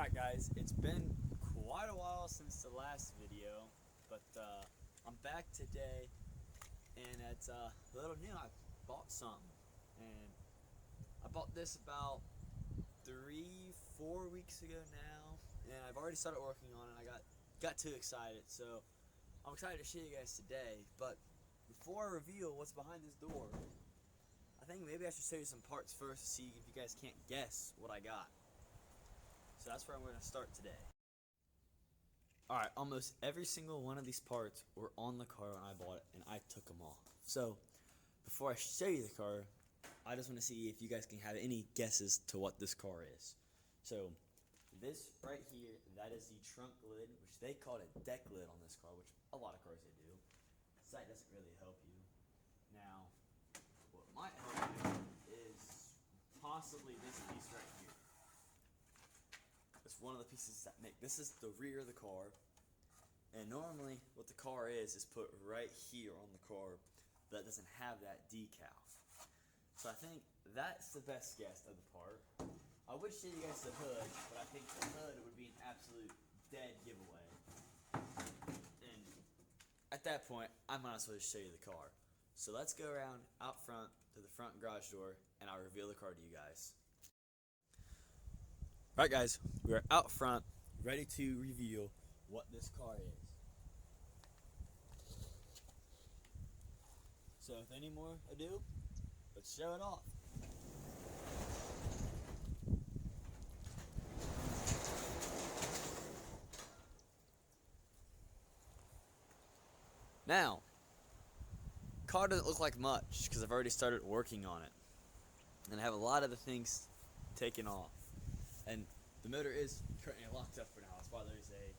Alright guys, it's been quite a while since the last video, but I'm back today and it's a little new. I bought something and I bought this about 3-4 weeks ago now, and I've already started working on it. I got too excited, so I'm excited to show you guys today. But before I reveal what's behind this door, I think maybe I should show you some parts first to see if you guys can't guess what I got. So that's where I'm going to start today. Alright, almost every single one of these parts were on the car when I bought it, and I took them off. So, before I show you the car, I just want to see if you guys can have any guesses to what this car is. So, this right here, that is the trunk lid, which they called a deck lid on this car, which a lot of cars they do. The sight doesn't really help you. Now, what might help you is possibly this piece right here. It's one of the pieces that make, this is the rear of the car, and normally what the car is put right here on the car, but it doesn't have that decal. So I think that's the best guess of the part. I would show you guys the hood, but I think the hood would be an absolute dead giveaway. And at that point, I might as well just show you the car. So let's go around out front to the front garage door, and I'll reveal the car to you guys. Right guys, we are out front, ready to reveal what this car is. So with any more ado, let's show it off. Now, car doesn't look like much because I've already started working on it. And I have a lot of the things taken off. And the motor is currently locked up for now. That's why there's a,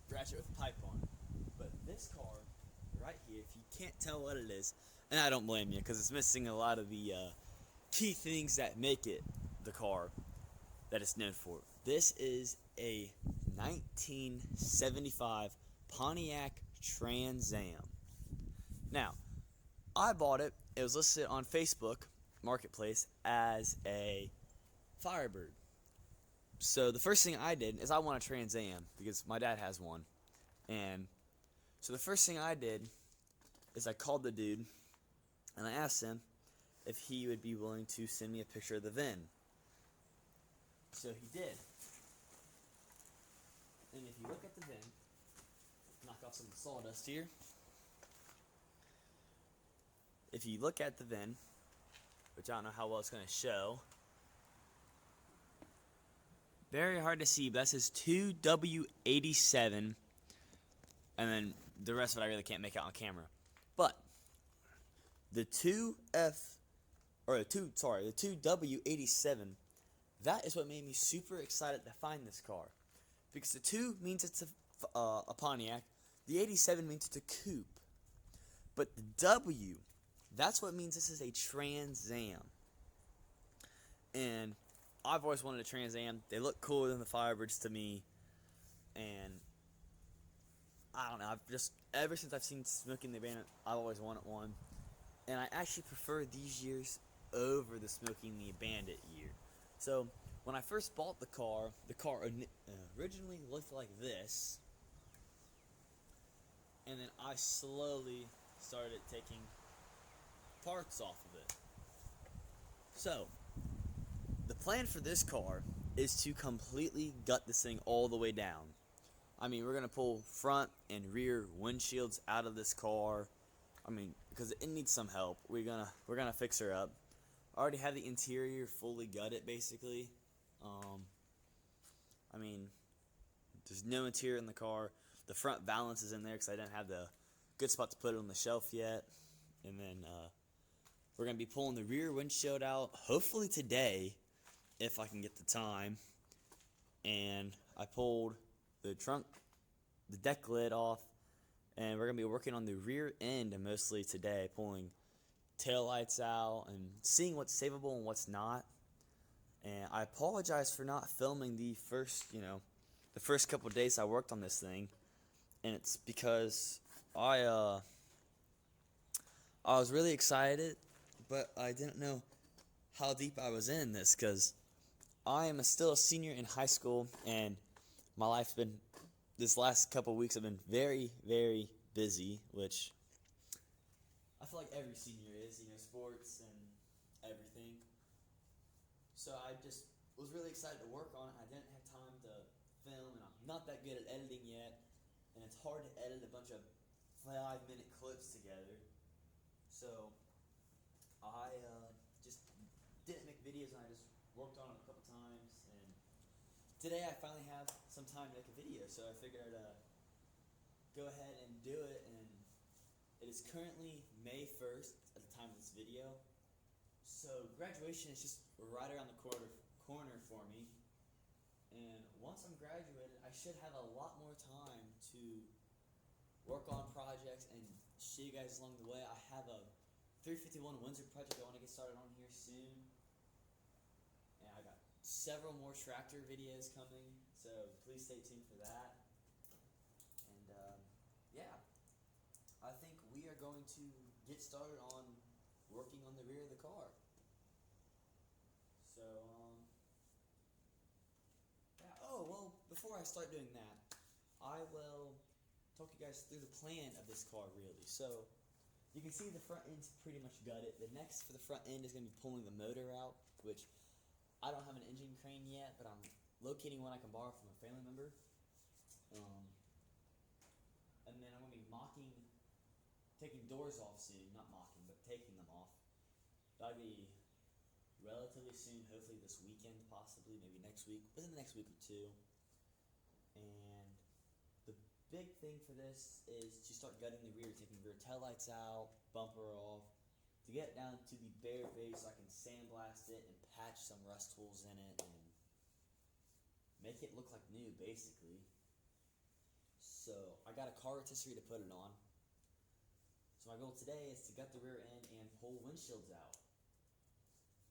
ratchet with a pipe on it. But this car, right here, if you can't tell what it is, and I don't blame you because it's missing a lot of the key things that make it the car that it's known for. This is a 1975 Pontiac Trans Am. Now, I bought it. It was listed on Facebook Marketplace as a Firebird. So the first thing I did is I want a Trans Am because my dad has one. And so the first thing I did is I called the dude and I asked him if he would be willing to send me a picture of the VIN. So he did. And if you look at the VIN, knock off some sawdust here. If you look at the VIN, which I don't know how well it's going to show, very hard to see, but that says 2W87, and then the rest of it I really can't make out on camera. But the 2W87, that is what made me super excited to find this car, because the 2 means it's a Pontiac, the 87 means it's a coupe, but the W, that's what means this is a Trans Am. And I've always wanted a Trans Am. They look cooler than the Firebirds to me. And I don't know, I've just, ever since I've seen Smokey and the Bandit, I've always wanted one. And I actually prefer these years over the Smokey and the Bandit year. So when I first bought the car originally looked like this. And then I slowly started taking parts off of it. So the plan for this car is to completely gut this thing all the way down. I mean, we're going to pull front and rear windshields out of this car. I mean, because it needs some help. We're gonna fix her up. I already have the interior fully gutted, basically. I mean, there's no interior in the car. The front balance is in there because I didn't have the good spot to put it on the shelf yet. And then we're going to be pulling the rear windshield out, hopefully today, if I can get the time. And I pulled the deck lid off, and we're going to be working on the rear end mostly today, pulling taillights out and seeing what's savable and what's not. And I apologize for not filming the first couple of days I worked on this thing, and it's because I was really excited, but I didn't know how deep I was in this, because I am still a senior in high school, and my life's been, this last couple of weeks have been very, very busy, which I feel like every senior is, sports and everything. So I just was really excited to work on it. I didn't have time to film, and I'm not that good at editing yet, and it's hard to edit a bunch of 5-minute clips together. So I just didn't make videos, and I just worked on it a couple times, and today I finally have some time to make a video, so I figured I'd go ahead and do it. And it is currently May 1st at the time of this video, so graduation is just right around the corner for me, and once I'm graduated I should have a lot more time to work on projects and show you guys along the way. I have a 351 Windsor project I want to get started on here soon, and I got several more tractor videos coming, so please stay tuned for that. And yeah, I think we are going to get started on working on the rear of the car. So yeah. Oh well, before I start doing that, I will talk you guys through the plan of this car really. So you can see the front end's pretty much gutted. The next for the front end is going to be pulling the motor out, which I don't have an engine crane yet, but I'm locating one I can borrow from a family member. And then I'm going to be taking doors off soon. Not mocking, but taking them off. That'll be relatively soon, hopefully this weekend, possibly, maybe next week, within the next week or two. And the big thing for this is to start gutting the rear, taking rear taillights out, bumper off, to get down to the bare base so I can sandblast it and patch some rust holes in it and make it look like new, basically. So I got a car rotisserie to put it on. So my goal today is to gut the rear end and pull windshields out.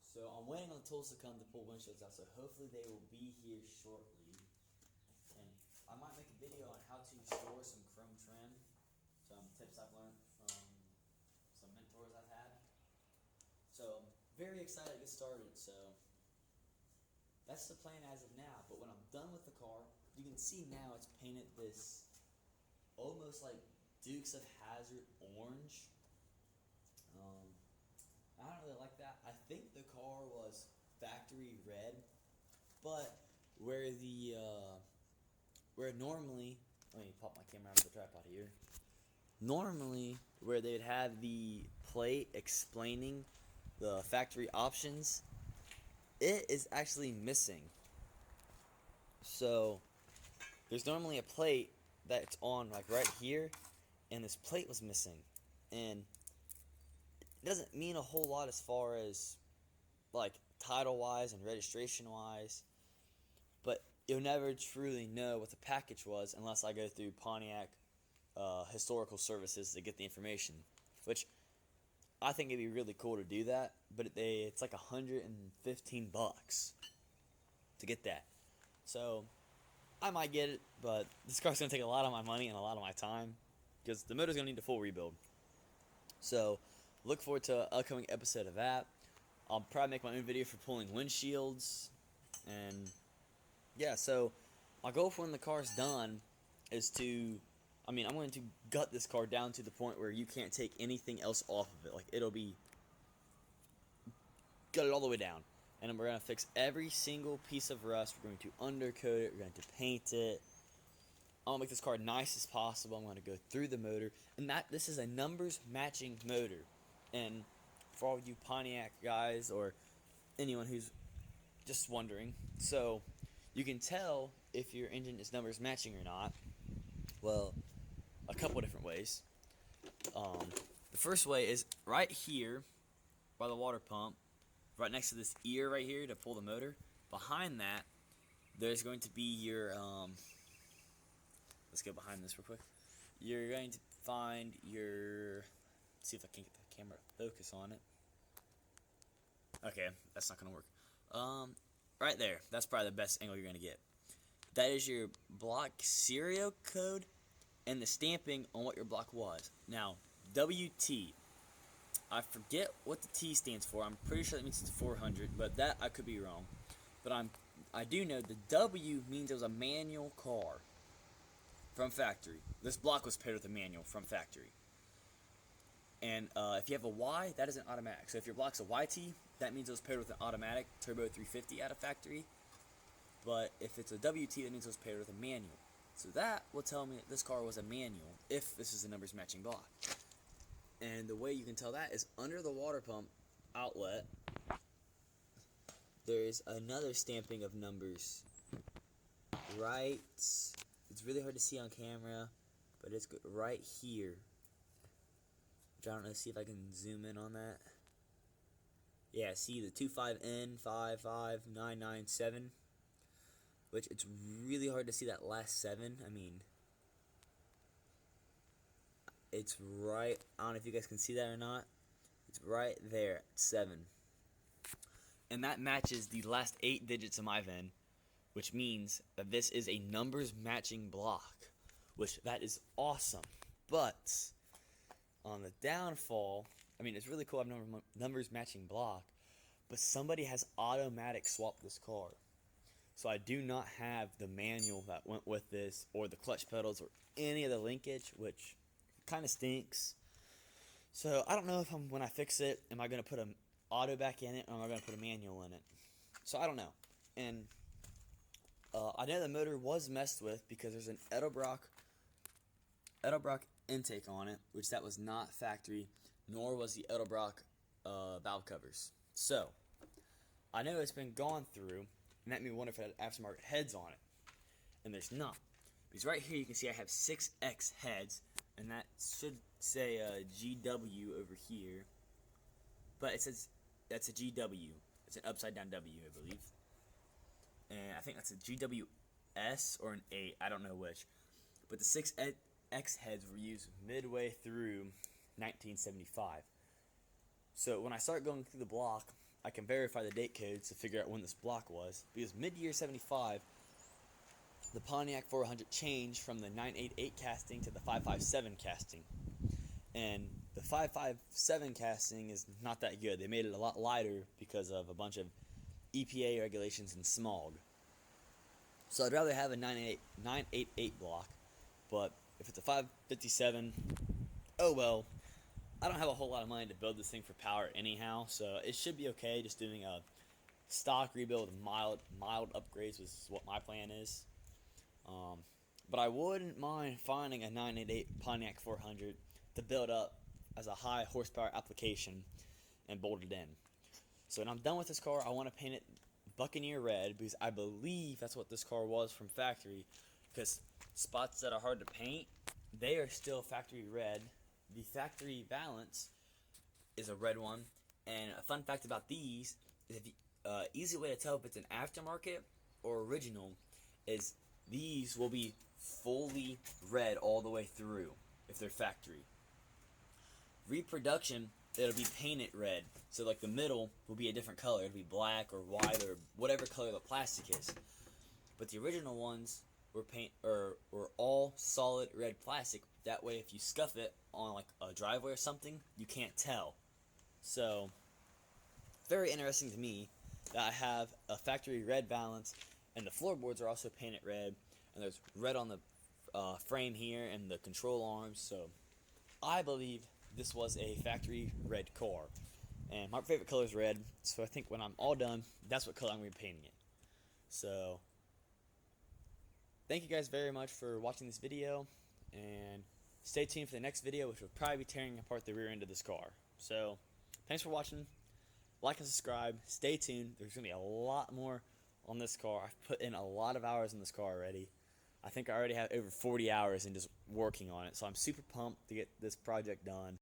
So I'm waiting on the tools to come to pull windshields out, so hopefully they will be here shortly. And I might make a video on how to store some chrome trim, some tips I've learned from some mentors I've had. So I'm very excited to get started. So that's the plan as of now. But when I'm done with the car, you can see now it's painted this almost like Dukes of Hazzard orange. I don't really like that. I think the car was factory red, but where normally, let me pop my camera out of the tripod here. Normally, where they'd have the plate explaining the factory options, it is actually missing. So there's normally a plate that's on like right here, and this plate was missing, and it doesn't mean a whole lot as far as like title wise and registration wise, but you'll never truly know what the package was unless I go through Pontiac Historical Services to get the information, which I think it'd be really cool to do that, but it's like $115 to get that. So I might get it, but this car's gonna take a lot of my money and a lot of my time because the motor's gonna need a full rebuild. So look forward to an upcoming episode of that. I'll probably make my own video for pulling windshields. And yeah, so my goal for when the car's done is I'm going to gut this car down to the point where you can't take anything else off of it. Like, it'll be gutted all the way down. And then we're going to fix every single piece of rust. We're going to undercoat it. We're going to paint it. I'm going to make this car nice as possible. I'm going to go through the motor. And this is a numbers matching motor. And for all you Pontiac guys or anyone who's just wondering, so you can tell if your engine is numbers matching or not. Well, a couple different ways. The first way is right here by the water pump, right next to this ear right here to pull the motor. Behind that, there's going to be your let's go behind this real quick. You're going to find your, let's see if I can get the camera to focus on it. Okay, that's not gonna work. Right there, that's probably the best angle you're gonna get. That is your block serial code and the stamping on what your block was. Now, WT, I forget what the T stands for. I'm pretty sure that means it's 400, but that I could be wrong. but I do know the W means it was a manual car from factory. This block was paired with a manual from factory. And if you have a Y, that is an automatic. So if your block's a YT, that means it was paired with an automatic turbo 350 out of factory. But if it's a WT, that means it was paired with a manual. So that will tell me that this car was a manual if this is a numbers matching block. And the way you can tell that is under the water pump outlet, there is another stamping of numbers. Right, it's really hard to see on camera, but it's right here. Which I don't know, see if I can zoom in on that. Yeah, see the 25N55997, which it's really hard to see that last 7. I mean, it's right, I don't know if you guys can see that or not. It's right there at 7. And that matches the last 8 digits of my VIN, which means that this is a numbers matching block, which that is awesome. But on the downfall, I mean, it's really cool I have numbers matching block, but somebody has automatic swapped this car. So I do not have the manual that went with this, or the clutch pedals, or any of the linkage, which kind of stinks. So I don't know if when I fix it, am I going to put an auto back in it, or am I going to put a manual in it? So I don't know. And I know the motor was messed with because there's an Edelbrock intake on it, which that was not factory, nor was the Edelbrock valve covers. So I know it's been gone through, and that made me wonder if it had aftermarket heads on it, and there's not. Because right here you can see I have 6X heads, and that should say GW over here, but it says that's a GW. It's an upside down W, I believe, and I think that's a GWS or an 8. I don't know which, but the 6X heads were used midway through 1975. So when I start going through the block, I can verify the date codes to figure out when this block was, because mid-year 75, the Pontiac 400 changed from the 988 casting to the 557 casting. And the 557 casting is not that good. They made it a lot lighter because of a bunch of EPA regulations and smog. So I'd rather have a 988 block, but if it's a 557, oh well. I don't have a whole lot of money to build this thing for power anyhow, so it should be okay just doing a stock rebuild with mild upgrades is what my plan is. But I wouldn't mind finding a 988 Pontiac 400 to build up as a high horsepower application and bolt it in. So when I'm done with this car, I want to paint it Buccaneer red, because I believe that's what this car was from factory, because spots that are hard to paint, they are still factory red. The factory balance is a red one, and a fun fact about these is easy way to tell if it's an aftermarket or original is these will be fully red all the way through if they're factory. Reproduction, it'll be painted red, so like the middle will be a different color. It'll be black or white or whatever color the plastic is. But the original ones were all solid red plastic. That way, if you scuff it on like a driveway or something, you can't tell. So, very interesting to me that I have a factory red balance, and the floorboards are also painted red, and there's red on the frame here and the control arms. So, I believe this was a factory red car, and my favorite color is red. So I think when I'm all done, that's what color I'm going to be painting it. So, thank you guys very much for watching this video, and stay tuned for the next video, which will probably be tearing apart the rear end of this car. So, thanks for watching. Like and subscribe. Stay tuned. There's going to be a lot more on this car. I've put in a lot of hours in this car already. I think I already have over 40 hours in just working on it. So I'm super pumped to get this project done.